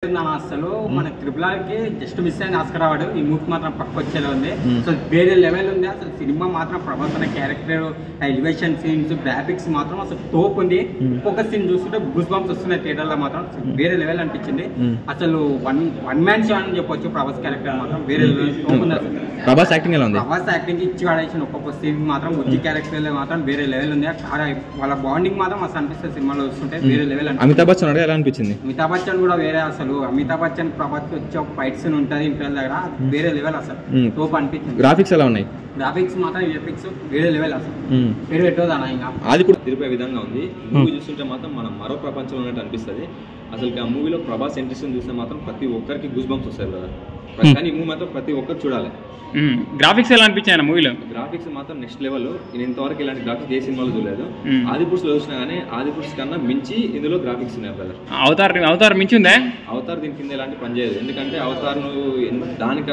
అసలు మన త్రిపులకి just miss అయింది ఆస్కార్ అవార్డు. ఈ మూవీ మాత్రం పక్కొచ్చేలా ఉంది. సో వేరే లెవెల్ ఉంది. అసలు సినిమా మాత్రం ప్రభాస్ అనే క్యారెక్టర్, ఎలివేషన్ సీన్స్, గ్రాఫిక్స్ మాత్రం అసలు తోపు ఉంది. ఒక్కొక్క సీన్ చూస్తుంటే గూస్ బంప్స్ వస్తున్నాయి థియేటర్ లో. మాత్రం వేరే లెవెల్ అనిపించింది. అసలు వన్ మ్యాన్ షో అని చెప్పొచ్చు. ప్రభాస్ క్యారెక్టర్ మాత్రం వేరే లెవెల్ తోపు ఉంది. అసలు ప్రభాస్ యాక్టింగ్ ఎలా ఉంది? ప్రభాస్ యాక్టింగ్ ఇచ్చి వాడేసిన ఒక్కొక్క సీన్ మాత్రం ఉజ్జి క్యారెక్టర్ మాత్రం వేరే లెవెల్ ఉంది. వాళ్ళ బాండింగ్ మాత్రం అసలు అనిపిస్తుంది సినిమాలో చూస్తుంటే వేరే లెవెల్. అమితాబ్ బచ్చన్ ఎలా అనిపించింది? అమితాబ్ బచ్చన్ కూడా వేరే. అసలు అమితాబ్ బచ్చన్ ప్రభాస్ వచ్చే ఒక ఫైట్ సీన్ ఉంటుంది ఇంటర్ దగ్గర, వేరే లెవెల్ అసలు తోపు అనిపించింది. గ్రాఫిక్స్ ఎలా ఉన్నాయి? గ్రాఫిక్స్ మాత్రం ఎఫెక్ట్స్ వేరే లెవెల్ అసలు పేరు పెట్టదు అన్న. ఇంకా అది కూడా తిరిగే విధంగా ఉంది. మూవీ చూస్తుంటే మాత్రం మనం మరో ప్రపంచంలో ఉన్నట్టు అనిపిస్తుంది. అసలు ఆ మూవీలో ప్రభాస్ ఎంట్రీస్ చూస్తే మాత్రం ప్రతి ఒక్కరికి గూస్ బంప్స్ వస్తాయి కదా. కానీ ఈ మూవీ మాత్రం ప్రతి ఒక్కరు చూడాలి. గ్రాఫిక్స్ ఎలా అనిపించాయి మూవీలో? గ్రాఫిక్స్ మాత్రం నెక్స్ట్ లెవెల్. నేను ఇంతవరకు ఇలాంటి గ్రాఫిక్స్ ఏ సినిమాలో చూడలేదు. ఆదిపురుష్ లో చూసినా కానీ ఆదిపురుష్ కన్నా మించి ఇందులో గ్రాఫిక్స్ ఉన్నాయి బ్రదర్. అవతార్ మించి ఉందా? అవతార్ దీని కింద ఎలాంటి పని చేయదు. ఎందుకంటే అవతార్ దానికి